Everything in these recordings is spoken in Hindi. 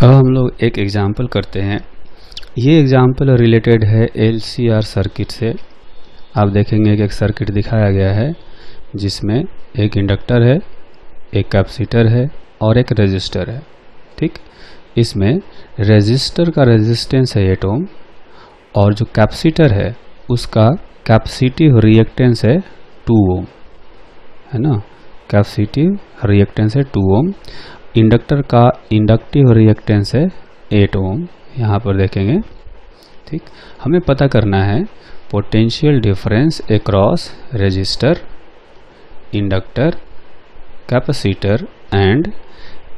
अब हम लोग एक एग्जाम्पल करते हैं। ये एग्जाम्पल रिलेटेड है LCR सर्किट से। आप देखेंगे कि एक सर्किट दिखाया गया है जिसमें एक इंडक्टर है, एक कैपेसिटर है और एक रेजिस्टर है। ठीक, इसमें रेजिस्टर का रेजिस्टेंस है 8 ओम और जो कैपेसिटर है उसका कैपेसिटिव रिएक्टेंस है 2 ओम, है ना। कैपेसिटिव रिएक्टेंस है 2 ओम। इंडक्टर का इंडक्टिव रिएक्टेंस है 8 ओम, यहाँ पर देखेंगे। ठीक, हमें पता करना है potential difference across resistor, inductor, capacitor and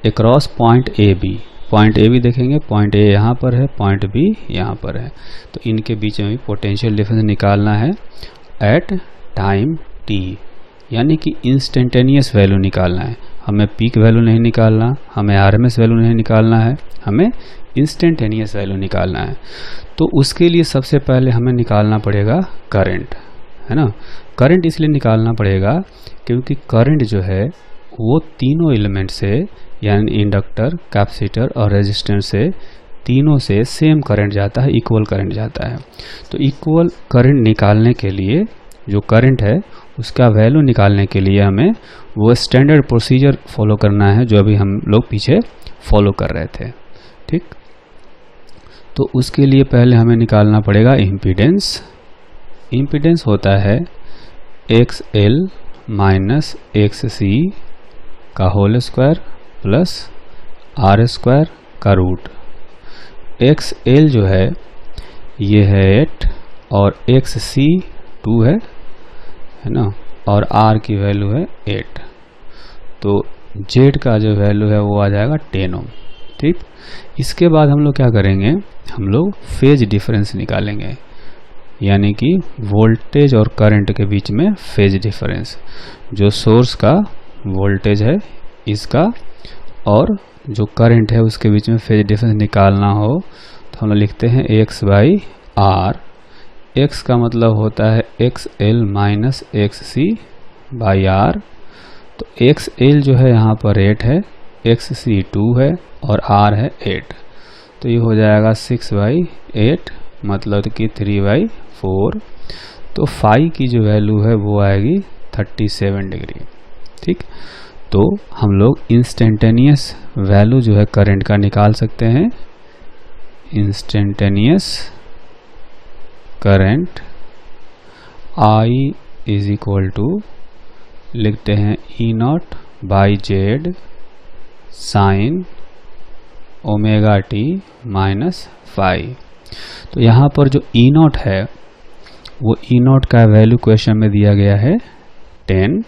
across point A B. Point A B देखेंगे, पॉइंट ए यहाँ पर है, पॉइंट बी यहाँ पर है, तो इनके बीच में भी पोटेंशियल डिफरेंस निकालना है एट टाइम t, यानी कि इंस्टेंटेनियस वैल्यू निकालना है। हमें पीक वैल्यू नहीं निकालना, हमें RMS वैल्यू नहीं निकालना है, हमें इंस्टेंटेनियस वैल्यू निकालना है। तो उसके लिए सबसे पहले हमें निकालना पड़ेगा करंट, है ना। करंट इसलिए निकालना पड़ेगा क्योंकि करंट जो है वो तीनों एलिमेंट से, यानी इंडक्टर, कैपेसिटर और रेजिस्टेंस से, तीनों से सेम करंट जाता है, इक्वल करंट जाता है। तो इक्वल करंट निकालने के लिए जो करंट है उसका वैल्यू निकालने के लिए हमें वो स्टैंडर्ड प्रोसीजर फॉलो करना है जो अभी हम लोग पीछे फॉलो कर रहे थे। ठीक, तो उसके लिए पहले हमें निकालना पड़ेगा इम्पीडेंस। इम्पीडेंस होता है XL माइनस XC का whole square plus R square का रूट। XL जो है ये है 8 और XC 2 है ना, और R की वैल्यू है 8, तो Z का जो वैल्यू है वो आ जाएगा 10 ओम। ठीक, इसके बाद हम लोग क्या करेंगे, हम लोग फेज डिफरेंस निकालेंगे, यानी कि वोल्टेज और करंट के बीच में फेज डिफरेंस। जो सोर्स का वोल्टेज है इसका और जो करंट है उसके बीच में फेज डिफरेंस निकालना हो तो हम लोग लिखते हैं X/R। X का मतलब होता है XL minus XC by R। तो XL जो है यहाँ पर 8 है, XC 2 है और R है 8, तो ये हो जाएगा 6/8 मतलब कि 3/4। तो फाई की जो वैल्यू है वो आएगी 37 डिग्री। ठीक, तो हम लोग इंस्टेंटेनियस वैल्यू जो है करंट का निकाल सकते हैं। Instantaneous current I is equal to लिखते हैं E0 by Z sine omega t minus phi. तो यहाँ पर जो E0 है वो E0 का वैल्यू क्वेश्चन में दिया गया है 10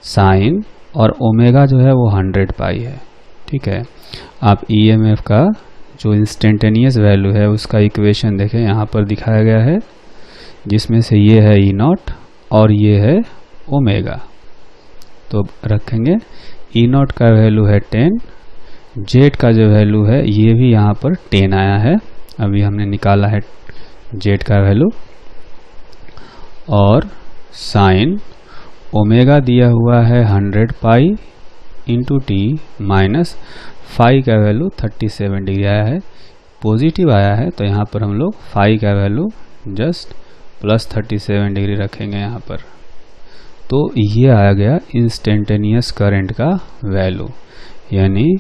साइन, और ओमेगा जो है वो 100 पाई है। ठीक है, आप EMF का जो इंस्टेंटेनियस वैल्यू है उसका इक्वेशन देखें, यहाँ पर दिखाया गया है, जिसमें से ये है E0 और ये है ओमेगा। तो रखेंगे E0 का वैल्यू है 10, Z का जो वैल्यू है ये भी यहाँ पर 10 आया है, अभी हमने निकाला है Z का वैल्यू, और साइन ओमेगा दिया हुआ है 100 pi into t minus phi का वैल्यू 37 डिग्री आया है, पॉजिटिव आया है, तो यहाँ पर हम लोग फाई का वैल्यू जस्ट प्लस 37 डिग्री रखेंगे यहाँ पर। तो ये आ गया इंस्टेंटेनियस करंट का वैल्यू, यानी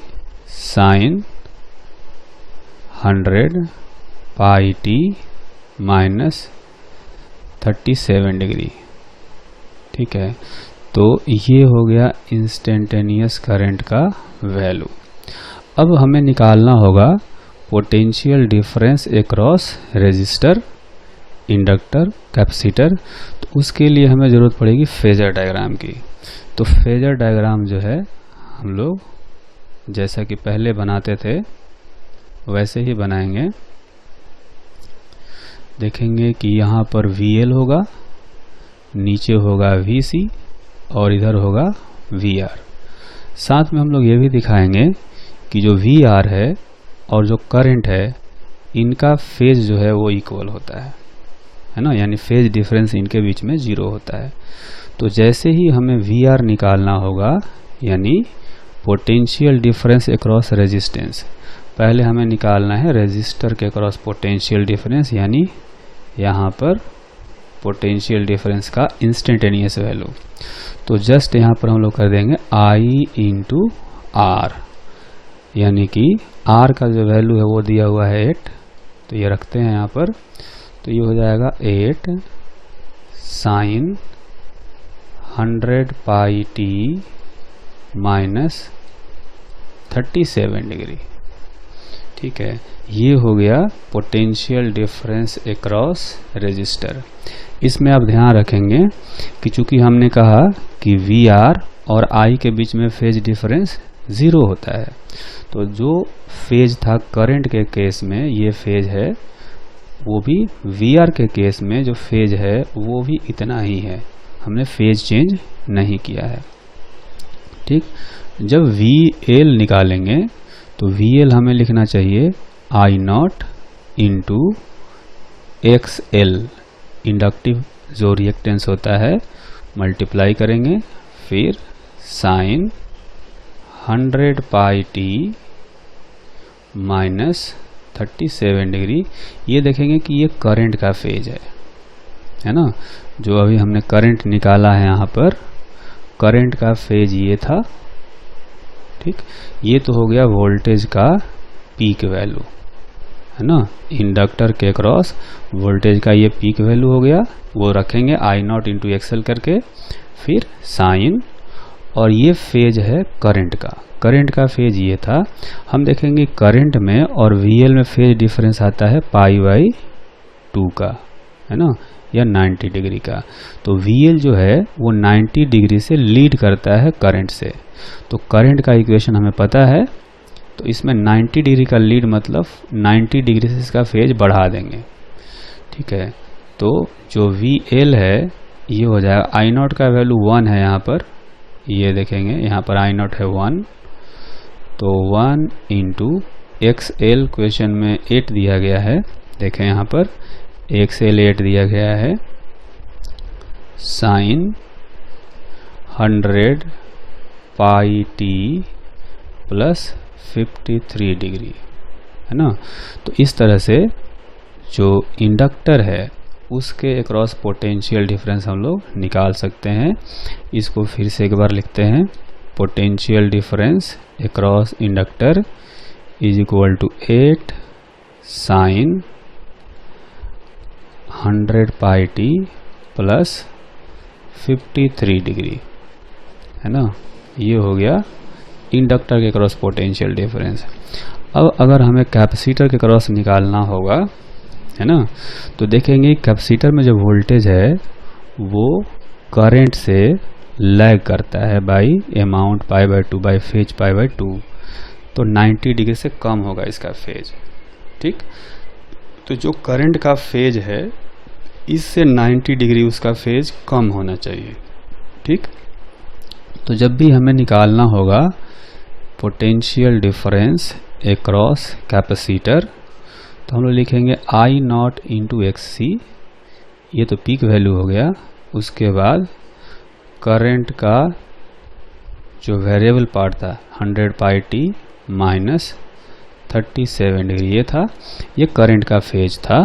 sign 100 pi t minus 37 degree. ठीक है, तो ये हो गया इंस्टेंटेनियस करंट का वैल्यू। अब हमें निकालना होगा potential difference across resistor, inductor, capacitor. तो उसके लिए हमें ज़रूरत पड़ेगी फेजर डायग्राम की। तो फेजर डायग्राम जो है हम लोग जैसा कि पहले बनाते थे वैसे ही बनाएंगे। देखेंगे कि यहाँ पर VL होगा, नीचे होगा VC और इधर होगा VR। साथ में हम लोग ये भी दिखाएंगे कि जो VR है और जो करंट है इनका फेज जो है वो इक्वल होता है ना, यानी फेज डिफरेंस इनके बीच में 0 होता है। तो जैसे ही हमें VR निकालना होगा, यानी पोटेंशियल डिफरेंस अक्रॉस रेजिस्टेंस। पहले हमें निकालना है रेजिस्टर के अक्रॉस पोटेंशियल डिफरेंस, यानी यहाँ पर पोटेंशियल डिफरेंस का इंस्टेंटेनियस वैल्यू। तो जस्ट यहाँ पर हम लोग कर देंगे I इंटू आर, यानी कि R का जो वैल्यू है वो दिया हुआ है 8, तो ये रखते हैं यहाँ पर। तो ये हो जाएगा 8 sine 100 pi t minus 37 degree. ठीक है, ये हो गया पोटेंशियल डिफरेंस अक्रॉस रेजिस्टर। इसमें आप ध्यान रखेंगे कि चूंकि हमने कहा कि VR और I के बीच में फेज डिफरेंस 0 होता है, तो जो फेज था करंट के केस में ये फेज है, वो भी VR के केस में जो फेज है वो भी इतना ही है, हमने फेज चेंज नहीं किया है। ठीक, जब VL निकालेंगे तो VL हमें लिखना चाहिए I0 इंटू XL, इंडक्टिव जो रिएक्टेंस होता है, मल्टीप्लाई करेंगे, फिर sign 100 pi t minus 37 degree. ये देखेंगे कि ये करंट का फेज है ना, जो अभी हमने करंट निकाला है यहाँ पर, करंट का फेज ये था। ठीक, ये तो हो गया वोल्टेज का पीक वैल्यू, है ना, इंडक्टर के क्रॉस वोल्टेज का ये पीक वैल्यू हो गया, वो रखेंगे I0 इंटू एक्सएल करके, फिर साइन, और ये फेज है करंट का। करंट का फेज ये था। हम देखेंगे करंट में और VL में फेज डिफरेंस आता है पाई बाई 2 का, है ना, या 90 डिग्री का। तो VL जो है वो 90 डिग्री से लीड करता है करंट से। तो करंट का इक्वेशन हमें पता है, तो इसमें 90 डिग्री का लीड मतलब 90 डिग्री से इसका फेज बढ़ा देंगे। ठीक है, तो जो VL है ये हो जाएगा, I0 का वैल्यू 1 है यहाँ पर, ये देखेंगे यहाँ पर I0 है 1, तो 1 इंटू XL क्वेश्चन में 8 दिया गया है, देखें यहाँ पर XL 8 दिया गया है, sign 100 pi t plus 53 degree, है ना। तो इस तरह से जो इंडक्टर है उसके अक्रॉस पोटेंशियल डिफरेंस हम लोग निकाल सकते हैं। इसको फिर से एक बार लिखते हैं, potential difference across inductor is equal to 8 sine 100 pi t plus 53 degree, है ना। ये हो गया इंडक्टर के क्रॉस पोटेंशियल डिफरेंस। अब अगर हमें कैपेसिटर के क्रॉस निकालना होगा, है ना, तो देखेंगे कैपेसिटर में जो वोल्टेज है वो करंट से लैग करता है by amount pi by 2 by phase pi by 2, तो 90 डिग्री से कम होगा इसका फेज। ठीक, तो जो करंट का फेज है इससे 90 डिग्री उसका फेज कम होना चाहिए। ठीक, तो जब भी हमें निकालना होगा पोटेंशियल डिफरेंस अक्रॉस कैपेसिटर, तो हम लोग लिखेंगे I0 इंटू XC, ये तो पीक वैल्यू हो गया। उसके बाद करंट का जो वेरिएबल पार्ट था 100 पाई t माइनस 37 डिग्री, ये था, ये करंट का फेज था।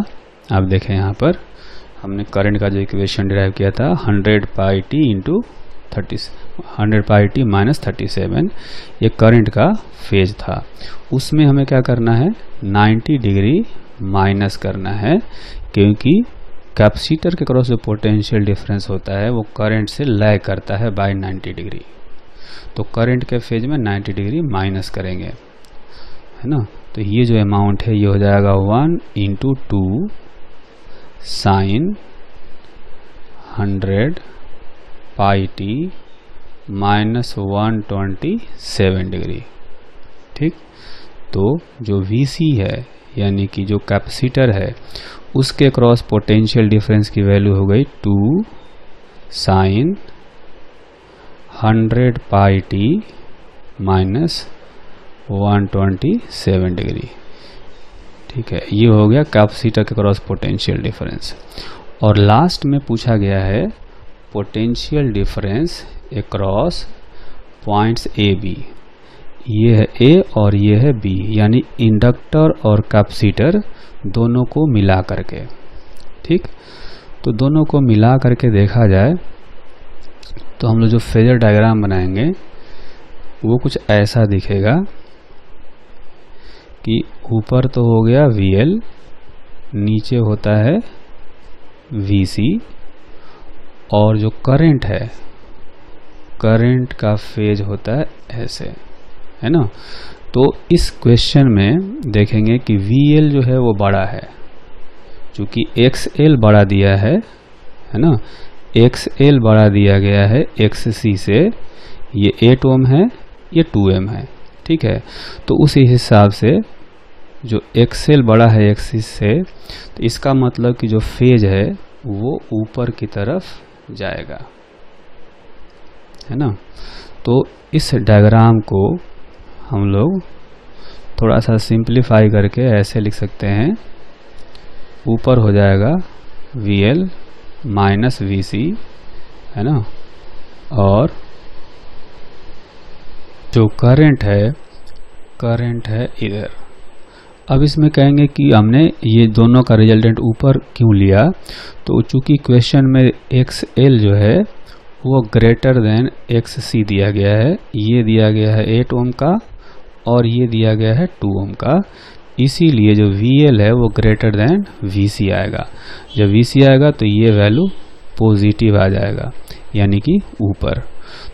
आप देखें यहाँ पर हमने करंट का जो इक्वेशन डिराइव किया था 100 pi t into 100 pi t minus 37, ये करंट का फेज था। उसमें हमें क्या करना है, 90 डिग्री माइनस करना है, क्योंकि कैपेसिटर के क्रॉस जो पोटेंशियल डिफरेंस होता है वो करंट से लैग करता है बाय 90 डिग्री। तो करंट के फेज में 90 डिग्री माइनस करेंगे, है ना। तो ये जो अमाउंट है ये हो जाएगा 1 into 2 sign 100 pi t minus 127 degree. ठीक, तो जो VC है यानी कि जो कैपेसिटर है उसके क्रॉस पोटेंशियल डिफरेंस की वैल्यू हो गई 2 sign 100 pi t minus 127 degree. ठीक है, ये हो गया कैपेसिटर के क्रॉस पोटेंशियल डिफरेंस। और लास्ट में पूछा गया है potential difference across points AB, ये है ए और ये है बी, यानी इंडक्टर और कैपेसिटर दोनों को मिला करके। ठीक, तो दोनों को मिला करके देखा जाए तो हम लोग जो फेजर डायग्राम बनाएंगे वो कुछ ऐसा दिखेगा कि ऊपर तो हो गया VL, नीचे होता है VC, और जो करंट है, करंट का फेज होता है ऐसे, है ना। तो इस क्वेश्चन में देखेंगे कि VL जो है वो बड़ा है, चूँकि XL बड़ा दिया है ना, XL बड़ा दिया गया है XC से, ये 8 ओम है, ये 2 ओम है। ठीक है, तो उसी हिसाब से जो XL बड़ा है XC से, तो इसका मतलब कि जो फेज है वो ऊपर की तरफ जाएगा, है ना। तो इस डायग्राम को हम लोग थोड़ा सा सिंप्लीफाई करके ऐसे लिख सकते हैं, ऊपर हो जाएगा VL माइनस VC, है ना, और जो करंट है इधर। अब इसमें कहेंगे कि हमने ये दोनों का रिजल्टेंट ऊपर क्यों लिया, तो चूंकि क्वेश्चन में XL जो है वो ग्रेटर देन XC दिया गया है, ये दिया गया है 8 ओम का और ये दिया गया है 2 ओम का, इसीलिए जो VL है वो ग्रेटर देन VC आएगा। जब VC आएगा तो ये वैल्यू पॉजिटिव आ जाएगा, यानी कि ऊपर।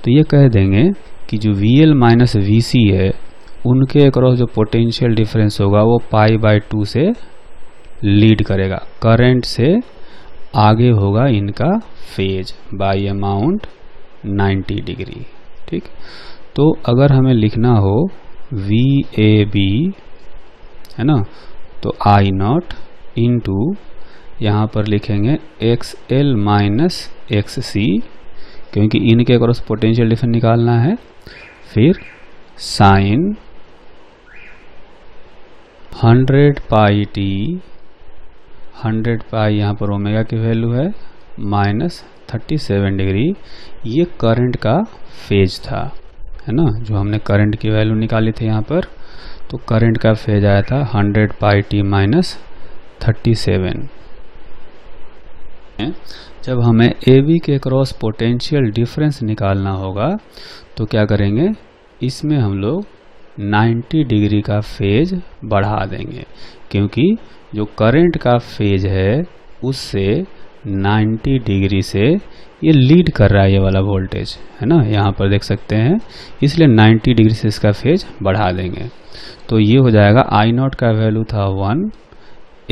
तो ये कह देंगे कि जो VL माइनस VC है उनके अक्रॉस जो पोटेंशियल डिफरेंस होगा वो π/2 से लीड करेगा, करंट से आगे होगा इनका फेज बाय अमाउंट 90 डिग्री। ठीक, तो अगर हमें लिखना हो VAB, है ना, तो I0 इंटू यहाँ पर लिखेंगे XL माइनस XC, क्योंकि इनके अक्रॉस पोटेंशियल डिफरेंस निकालना है, फिर साइन 100 पाई टी, 100 पाई यहाँ पर ओमेगा की वैल्यू है, माइनस 37 डिग्री। ये करंट का फेज था, है ना, जो हमने करंट की वैल्यू निकाली थी यहाँ पर। तो करंट का फेज आया था 100 पाई टी माइनस 37। जब हमें AB के क्रॉस पोटेंशियल डिफरेंस निकालना होगा तो क्या करेंगे, इसमें हम लोग 90 डिग्री का फेज बढ़ा देंगे, क्योंकि जो करंट का फेज है उससे 90 डिग्री से ये लीड कर रहा है, ये वाला वोल्टेज, है ना, यहाँ पर देख सकते हैं, इसलिए 90 डिग्री से इसका फेज बढ़ा देंगे। तो ये हो जाएगा I0 का वैल्यू था 1,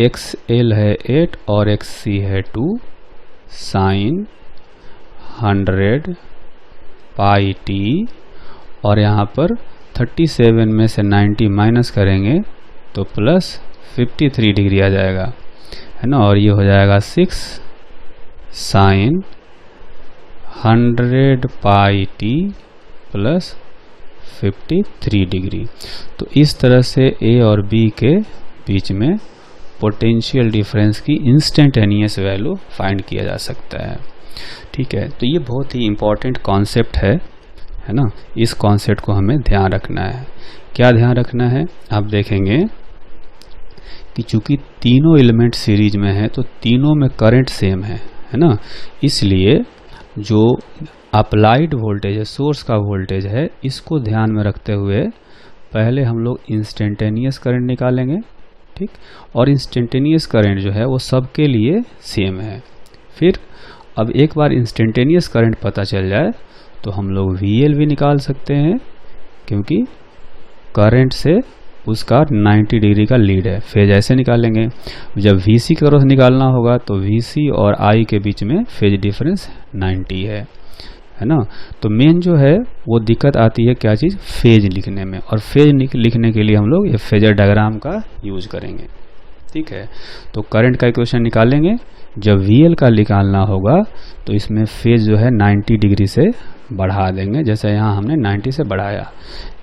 XL है 8 और XC है 2, साइन 100 पाई टी, और यहाँ पर 37 में से 90 माइनस करेंगे तो प्लस 53 डिग्री आ जाएगा, है ना, और ये हो जाएगा 6 sign 100 pi T plus 53 degree. तो इस तरह से A और B के बीच में पोटेंशियल डिफरेंस की इंस्टेंटेनियस वैल्यू फाइंड किया जा सकता है। ठीक है, तो ये बहुत ही इम्पॉर्टेंट कॉन्सेप्ट है ना, इस कॉन्सेप्ट को हमें ध्यान रखना है। क्या ध्यान रखना है, आप देखेंगे कि चूंकि तीनों एलिमेंट सीरीज में है तो तीनों में करंट सेम है ना, इसलिए जो अप्लाइड वोल्टेज है, सोर्स का वोल्टेज है, इसको ध्यान में रखते हुए पहले हम लोग इंस्टेंटेनियस करंट निकालेंगे। ठीक, और इंस्टेंटेनियस करंट जो है वो सबके लिए सेम है। फिर अब एक बार इंस्टेंटेनियस करंट पता चल जाए तो हम लोग VL भी निकाल सकते हैं, क्योंकि करंट से उसका 90 डिग्री का लीड है, फेज ऐसे निकालेंगे। जब VC का क्रॉस निकालना होगा तो VC और I के बीच में फेज डिफरेंस 90 है ना। तो मेन जो है वो दिक्कत आती है क्या चीज़, फेज लिखने में, और फेज लिखने के लिए हम लोग ये फेजर डायग्राम का यूज करेंगे। ठीक है, तो करंट का इक्वेशन निकालेंगे, जब VL का निकालना होगा तो इसमें फेज जो है 90 डिग्री से बढ़ा देंगे, जैसे यहाँ हमने 90 से बढ़ाया।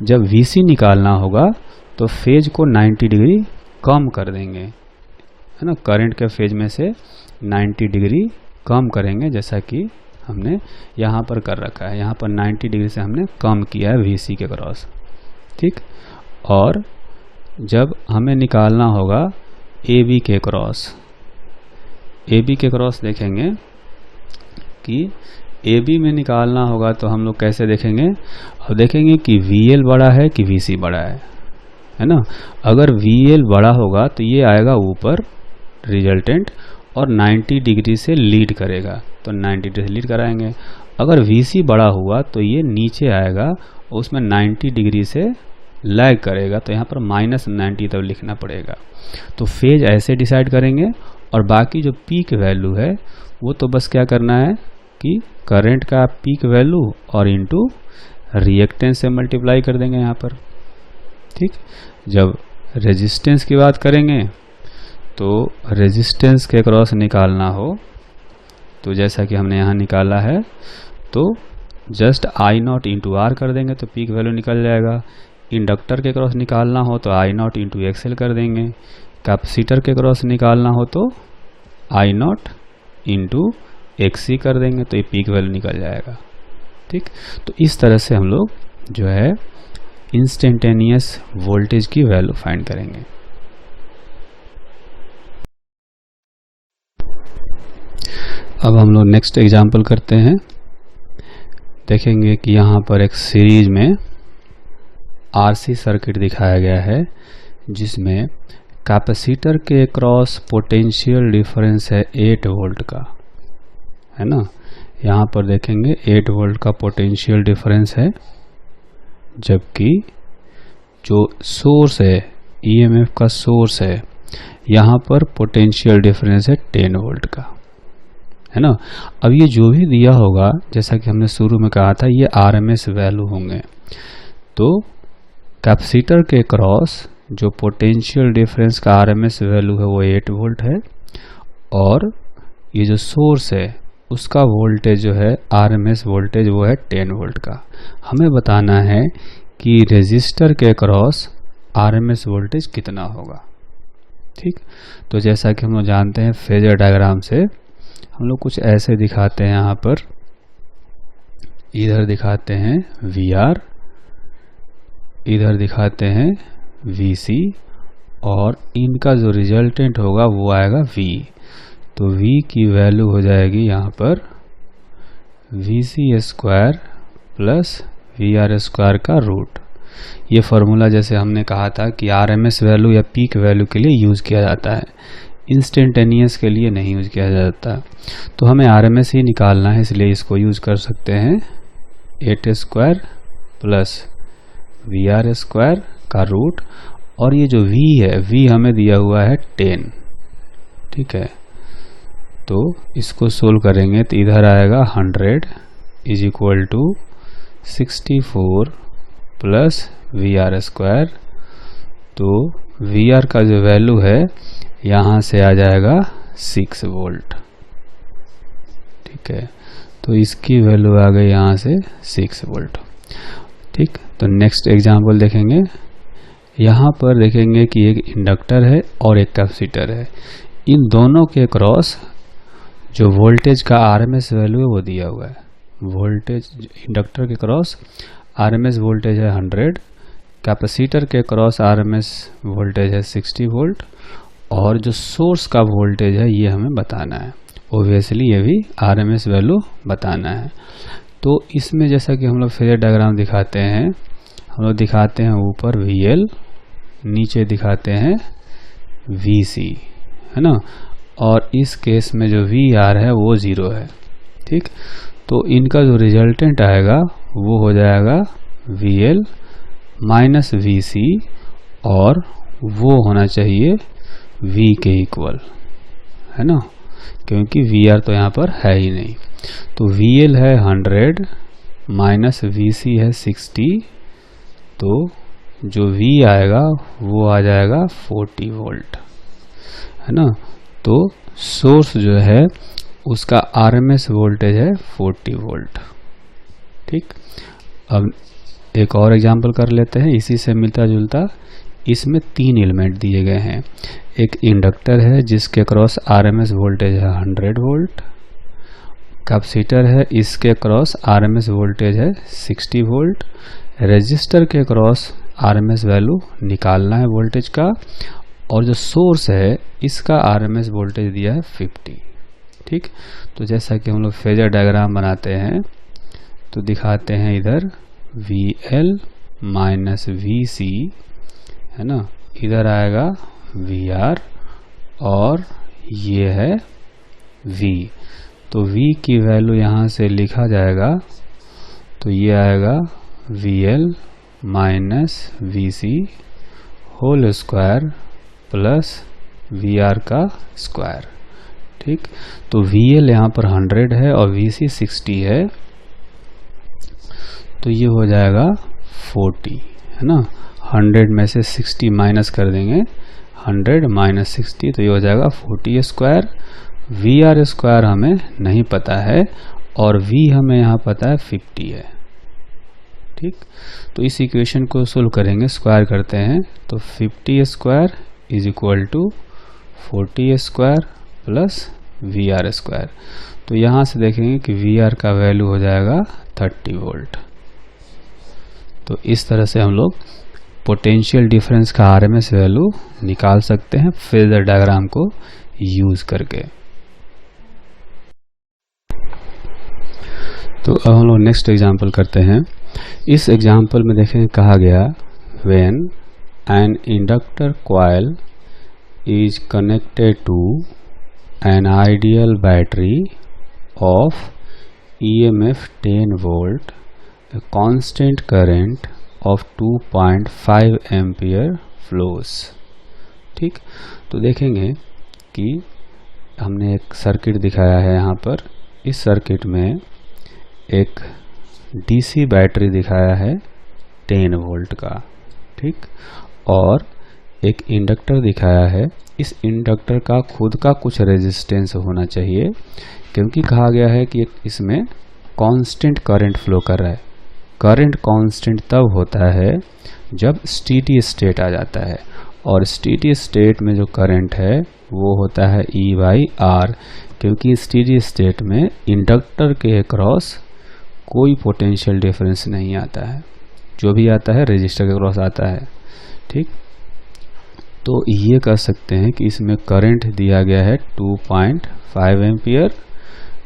जब VC निकालना होगा तो फेज को 90 डिग्री कम कर देंगे, है ना, करंट के फेज में से 90 डिग्री कम करेंगे, जैसा कि हमने यहाँ पर कर रखा है। यहाँ पर 90 डिग्री से हमने कम किया है VC के क्रॉस। ठीक। और जब हमें निकालना होगा ए बी के क्रॉस, ए बी के क्रॉस देखेंगे कि ए बी में निकालना होगा तो हम लोग कैसे देखेंगे, अब देखेंगे कि वी एल बड़ा है कि वी सी बड़ा है ना। अगर वी एल बड़ा होगा तो ये आएगा ऊपर रिजल्टेंट और 90 डिग्री से लीड करेगा, तो 90 डिग्री से लीड कराएंगे। अगर वी सी बड़ा हुआ तो ये नीचे आएगा और उसमें 90 डिग्री से लैग करेगा, तो यहाँ पर -90 तब लिखना पड़ेगा। तो फेज ऐसे डिसाइड करेंगे और बाकी जो पीक वैल्यू है वो तो बस क्या करना है कि करंट का पीक वैल्यू और इनटू रिएक्टेंस से मल्टीप्लाई कर देंगे यहाँ पर, ठीक। जब रेजिस्टेंस की बात करेंगे तो रेजिस्टेंस के क्रॉस निकालना हो तो जैसा कि हमने यहाँ निकाला है तो just I naught into R कर देंगे तो पीक वैल्यू निकल जाएगा। इंडक्टर के क्रॉस निकालना हो तो आई नॉट इंटू एक्सएल कर देंगे। कैपेसिटर के क्रॉस निकालना हो तो आई नॉट इंटू एक्सी कर देंगे तो ये पीक वैल्यू निकल जाएगा, ठीक। तो इस तरह से हम लोग जो है इंस्टेंटेनियस वोल्टेज की वैल्यू फाइंड करेंगे। अब हम लोग नेक्स्ट एग्जांपल करते हैं। देखेंगे कि यहाँ पर एक सीरीज में आरसी सर्किट दिखाया गया है जिसमें कैपेसिटर के क्रॉस पोटेंशियल डिफरेंस है 8 वोल्ट का, है ना। यहाँ पर देखेंगे 8 वोल्ट का पोटेंशियल डिफरेंस है, जबकि जो सोर्स है ईएमएफ का सोर्स है यहाँ पर पोटेंशियल डिफरेंस है 10 वोल्ट का, है ना। अब ये जो भी दिया होगा जैसा कि हमने शुरू में कहा था ये आरएमएस वैल्यू होंगे। तो कैपेसिटर के क्रॉस जो पोटेंशियल डिफरेंस का आरएमएस वैल्यू है वो 8 वोल्ट है और ये जो सोर्स है उसका वोल्टेज जो है आरएमएस वोल्टेज वो है 10 वोल्ट का। हमें बताना है कि रेजिस्टर के क्रॉस आरएमएस वोल्टेज कितना होगा, ठीक। तो जैसा कि हम लोग जानते हैं फेजर डायग्राम से हम लोग कुछ ऐसे दिखाते हैं। यहाँ पर इधर दिखाते हैं VR, इधर दिखाते हैं VC और इनका जो रिजल्टेंट होगा वो आएगा V। तो V की वैल्यू हो जाएगी यहाँ पर VC square plus VR square का रूट। ये फॉर्मूला जैसे हमने कहा था कि RMS वैल्यू या पीक वैल्यू के लिए यूज़ किया जाता है, इंस्टेंटेनियस के लिए नहीं यूज़ किया जाता। तो हमें RMS ही निकालना है इसलिए इसको यूज़ कर सकते हैं 8 स्क्वायर प्लस VR स्क्वायर का रूट और ये जो V है V हमें दिया हुआ है 10, ठीक है। तो इसको सोल्व करेंगे तो इधर आएगा 100 is equal to 64 plus VR square. तो VR का जो वैल्यू है यहाँ से आ जाएगा 6 वोल्ट, ठीक है। तो इसकी वैल्यू आ गई यहाँ से 6 वोल्ट, ठीक। तो नेक्स्ट एग्जांपल देखेंगे। यहाँ पर देखेंगे कि एक इंडक्टर है और एक कैपेसिटर है। इन दोनों के क्रॉस जो वोल्टेज का आरएमएस वैल्यू है वो दिया हुआ है। वोल्टेज इंडक्टर के क्रॉस आरएमएस वोल्टेज है 100, कैपेसिटर के क्रॉस आरएमएस वोल्टेज है 60 वोल्ट और जो सोर्स का वोल्टेज है ये हमें बताना है। ओब्वियसली ये भी आरएमएस वैल्यू बताना है। तो इसमें जैसा कि हम लोग फेजर डायग्राम दिखाते हैं, हम लोग दिखाते हैं ऊपर VL, नीचे दिखाते हैं VC, है ना। और इस केस में जो VR है वो 0 है, ठीक। तो इनका जो रिजल्टेंट आएगा वो हो जाएगा VL माइनस VC और वो होना चाहिए V के इक्वल, है ना, क्योंकि VR तो यहाँ पर है ही नहीं। तो VL है 100 माइनस VC है 60, तो जो V आएगा वो आ जाएगा 40 वोल्ट, है ना। तो सोर्स जो है उसका आरएमएस वोल्टेज है 40 वोल्ट, ठीक। अब एक और एग्जांपल कर लेते हैं इसी से मिलता जुलता। इसमें 3 एलिमेंट दिए गए हैं। एक इंडक्टर है जिसके क्रॉस आरएमएस वोल्टेज है 100 वोल्ट, कैपेसिटर है इसके क्रॉस आरएमएस वोल्टेज है 60 वोल्ट, रेजिस्टर के क्रॉस आरएमएस वैल्यू निकालना है वोल्टेज का, और जो सोर्स है इसका आरएमएस वोल्टेज दिया है 50। ठीक, तो जैसा कि हम लोग फेजर डायग्राम बनाते हैं तो दिखाते हैं इधर VL माइनस VC है ना, इधर आएगा VR और ये है V। तो V की वैल्यू यहाँ से लिखा जाएगा तो ये आएगा VL minus VC whole square plus VR का स्क्वायर। ठीक, तो VL यहाँ पर 100 है और VC 60 है, तो ये हो जाएगा 40 है ना। 100 में से 60 माइनस कर देंगे, 100 माइनस 60 तो ये हो जाएगा 40 स्क्वायर। VR स्क्वायर हमें नहीं पता है और V हमें यहाँ पता है 50 है। ठीक, तो इस इक्वेशन को सोल्व करेंगे, स्क्वायर करते हैं तो 50 square is equal to 40 square plus VR square. तो यहाँ से देखेंगे कि VR का वैल्यू हो जाएगा 30 वोल्ट। तो इस तरह से हम लोग पोटेंशियल डिफरेंस का आरएमएस वैल्यू निकाल सकते हैं फेजर डायग्राम को यूज करके। तो अब हम लोग नेक्स्ट एग्जांपल करते हैं। इस एग्जांपल में देखें कहा गया when an inductor coil is connected to an ideal battery of EMF 10 volt, a constant current of 2.5 ampere flows. ठीक, तो देखेंगे कि हमने एक सर्किट दिखाया है यहाँ पर। इस सर्किट में एक DC बैटरी दिखाया है 10 वोल्ट का। ठीक, और एक इंडक्टर दिखाया है। इस इंडक्टर का खुद का कुछ रेजिस्टेंस होना चाहिए, क्योंकि कहा गया है कि इसमें कांस्टेंट करंट फ्लो कर रहा है। करंट कांस्टेंट तब होता है जब स्टेडी स्टेट आ जाता है, और स्टेडी स्टेट में जो करंट है वो होता है E/R, क्योंकि स्टेडी स्टेट में इंडक्टर के अक्रॉस कोई पोटेंशियल डिफरेंस नहीं आता है, जो भी आता है रेजिस्टर के अक्रॉस आता है। ठीक, तो ये कह सकते हैं कि इसमें करंट दिया गया है 2.5 एम्पियर।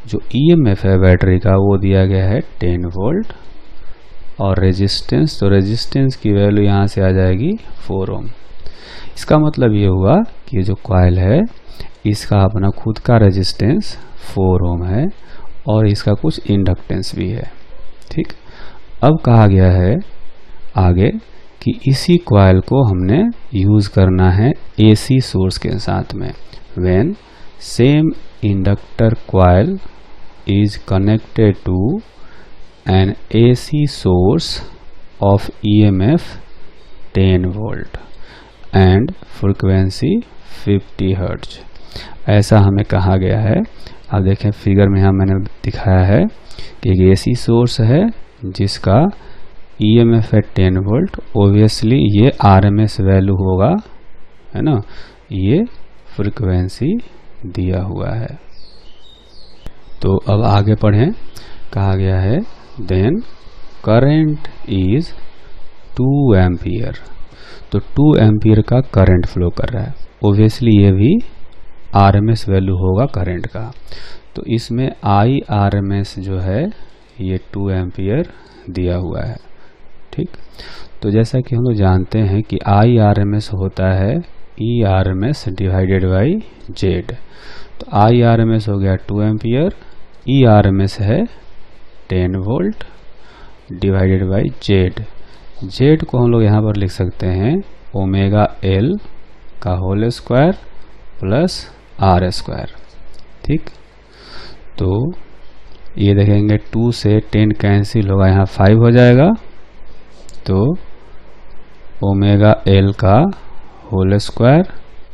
जो EMF है बैटरी का वो दिया गया है 10 वोल्ट, और रेजिस्टेंस, तो रेजिस्टेंस की वैल्यू यहाँ से आ जाएगी 4 ओम। इसका मतलब ये हुआ कि ये जो कॉइल है इसका अपना खुद का रेजिस्टेंस 4 ओम है और इसका कुछ इंडक्टेंस भी है। ठीक, अब कहा गया है आगे कि इसी कॉइल को हमने यूज करना है AC सोर्स के साथ में। When same inductor coil is connected to an AC source of EMF 10 volt and frequency 50 Hz। ऐसा हमें कहा गया है। अब देखें फिगर में यहाँ मैंने दिखाया है कि एक AC सोर्स है जिसका EMF है 10 वोल्ट। ओबियसली ये RMS वैल्यू होगा, है ना, ये फ्रीक्वेंसी दिया हुआ है। तो अब आगे पढ़ें, कहा गया है देन करंट इज 2 एम्पियर। तो 2 एम्पियर का करंट फ्लो कर रहा है। ओबियसली ये भी RMS वैल्यू होगा करंट का। तो इसमें IRMS जो है ये 2 एम्पियर दिया हुआ है। ठीक, तो जैसा कि हम लोग जानते हैं कि IRMS होता है ERMS डिवाइडेड बाई Z। तो IRMS हो गया 2 एम्पियर, ERMS है 10 volt divided by Z। Z को हम लोग यहाँ पर लिख सकते हैं ओमेगा L का whole square plus R square. ठीक, तो ये देखेंगे 2 से 10 कैंसिल होगा, यहाँ 5 हो जाएगा। तो ओमेगा L का whole square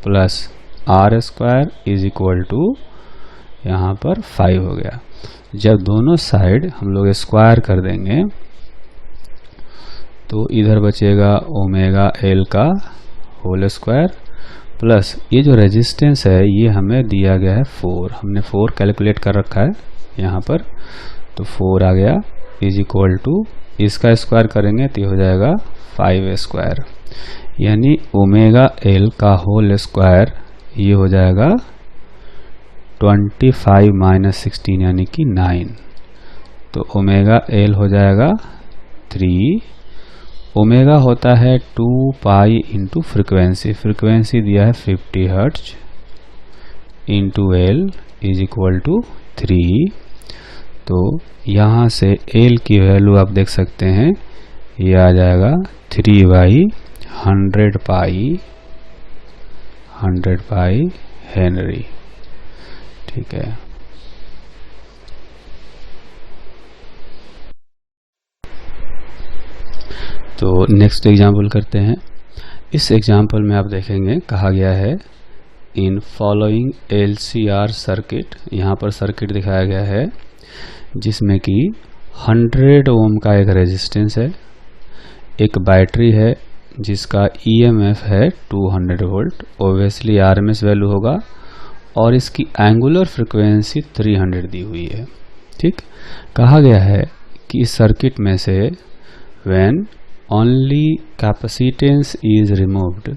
plus R square is equal to यहाँ पर 5 हो गया। जब दोनों साइड हम लोग स्क्वायर कर देंगे तो इधर बचेगा ओमेगा L का होल स्क्वायर प्लस ये जो रेजिस्टेंस है ये हमें दिया गया है 4। हमने 4 कैलकुलेट कर रखा है यहाँ पर, तो 4 आ गया इज इक्वल टू इसका स्क्वायर करेंगे तो ये हो जाएगा 5 स्क्वायर, यानी ओमेगा एल का होल स्क्वायर ये हो जाएगा 25 माइनस 16 यानी कि 9। तो ओमेगा एल हो जाएगा 3। ओमेगा होता है 2 पाई इंटू फ्रिक्वेंसी, फ्रिक्वेंसी दिया है 50 hertz into L is equal to 3। तो यहाँ से एल की वैल्यू आप देख सकते हैं, ये आ जाएगा 3/100 पाई हेनरी। ठीक है, तो नेक्स्ट एग्जाम्पल करते हैं। इस एग्जाम्पल में आप देखेंगे कहा गया है इन फॉलोइंग LCR सर्किट, यहाँ पर सर्किट दिखाया गया है जिसमें कि 100 ओम का एक रेजिस्टेंस है, एक बैटरी है जिसका EMF है 200 वोल्ट, ओब्वियसली RMS वैल्यू होगा, और इसकी एंगुलर फ्रिक्वेंसी 300 दी हुई है। ठीक, कहा गया है कि इस सर्किट में से when only capacitance is removed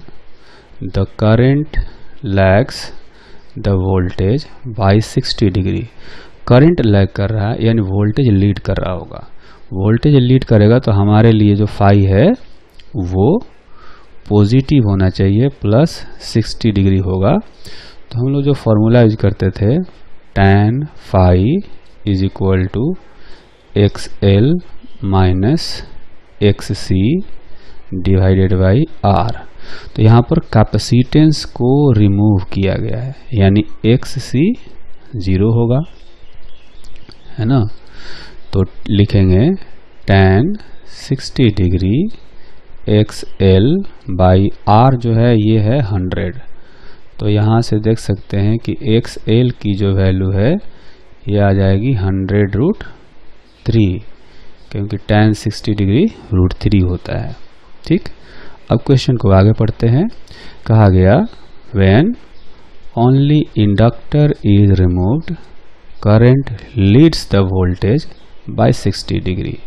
the current lags the voltage by 60 degree. Current lag कर रहा है यानी वोल्टेज लीड कर रहा होगा, वोल्टेज लीड करेगा तो हमारे लिए जो फाई है वो पॉजिटिव होना चाहिए, प्लस 60 डिग्री होगा। तो हम लोग जो फॉर्मूला यूज करते थे tan phi is equal to XL minus XC divided by R। तो यहाँ पर कैपेसिटेंस को रिमूव किया गया है, यानी XC 0 होगा, है ना। तो लिखेंगे tan 60 degree XL by R जो है ये है 100। तो यहाँ से देख सकते हैं कि XL की जो वैल्यू है ये आ जाएगी 100√3, क्योंकि tan 60 डिग्री √3 होता है। ठीक, अब क्वेश्चन को आगे पढ़ते हैं। कहा गया when only inductor is removed current leads the voltage by 60 degree,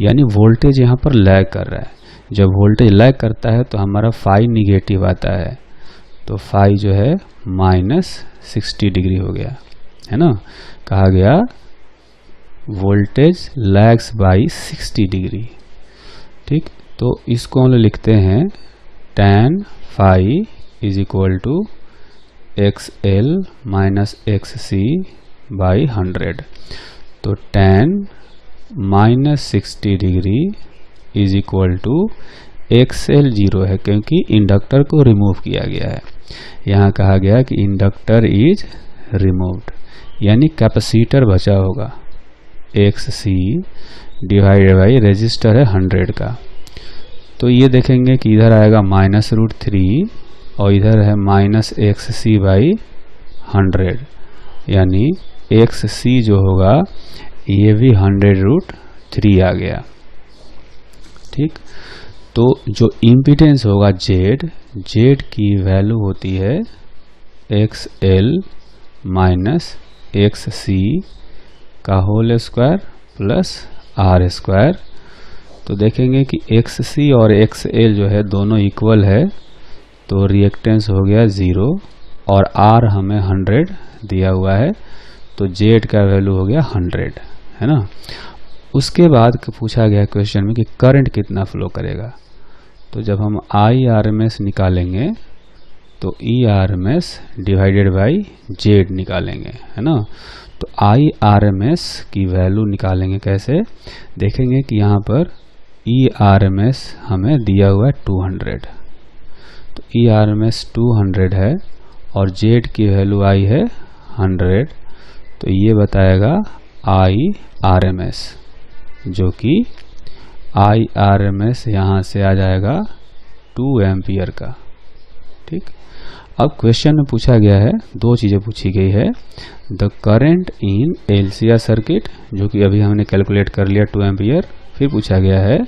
यानी वोल्टेज यहाँ पर लैग कर रहा है। जब वोल्टेज लैग करता है तो हमारा फाई निगेटिव आता है, तो फाई जो है माइनस 60 डिग्री हो गया, है ना। कहा गया वोल्टेज लैग्स बाई 60 डिग्री। ठीक, तो इसको हम लोग लिखते हैं tan phi is equal to XL minus XC by 100। तो tan minus 60 degree is equal to XL 0 है, क्योंकि इंडक्टर को रिमूव किया गया है। यहाँ कहा गया कि इंडक्टर इज रिमूव्ड, यानी कैपेसिटर बचा होगा XC डिवाइडेड बाई रेजिस्टर है 100 का। तो ये देखेंगे कि इधर आएगा -√3 और इधर है माइनस XC बाई 100, यानी XC जो होगा ये भी 100√3 आ गया। ठीक, तो जो इम्पीडेंस होगा Z की वैल्यू होती है XL माइनस XC का whole square plus R square. तो देखेंगे कि XC और XL जो है दोनों इक्वल है, तो रिएक्टेंस हो गया 0 और R हमें 100 दिया हुआ है, तो Z का वैल्यू हो गया 100, है ना। उसके बाद पूछा गया क्वेश्चन में कि करंट कितना फ्लो करेगा। तो जब हम IRMS निकालेंगे तो ERMS डिवाइडेड बाई Z निकालेंगे, है ना। तो IRMS की वैल्यू निकालेंगे कैसे, देखेंगे कि यहाँ पर ERMS हमें दिया हुआ है 200, तो ERMS 200 है और Z की वैल्यू आई है 100, तो ये बताएगा IRMS, जो कि IRMS यहाँ से आ जाएगा 2 एम्पियर का। ठीक, अब क्वेश्चन में पूछा गया है, दो चीज़ें पूछी गई है। The current in LCR circuit, जो कि अभी हमने कैलकुलेट कर लिया 2 एम्पियर। फिर पूछा गया है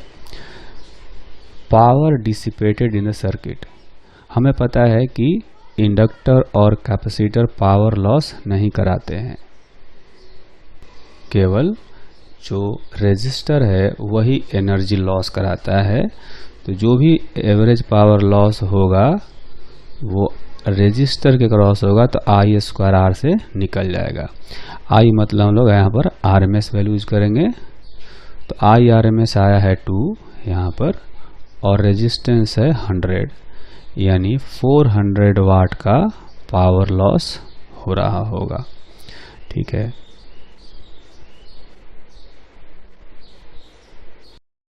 power dissipated in the circuit. हमें पता है कि इंडक्टर और कैपेसिटर पावर लॉस नहीं कराते हैं, केवल जो रेजिस्टर है वही एनर्जी लॉस कराता है। तो जो भी एवरेज पावर लॉस होगा वो रेजिस्टर के क्रॉस होगा तो आई स्क्वायर आर से निकल जाएगा। आई मतलब हम लोग यहाँ पर आरएमएस वैल्यू यूज करेंगे, तो आई आरएमएस आया है 2 यहाँ पर, और रेजिस्टेंस है 100, यानी 400 वाट का पावर लॉस हो रहा होगा। ठीक है।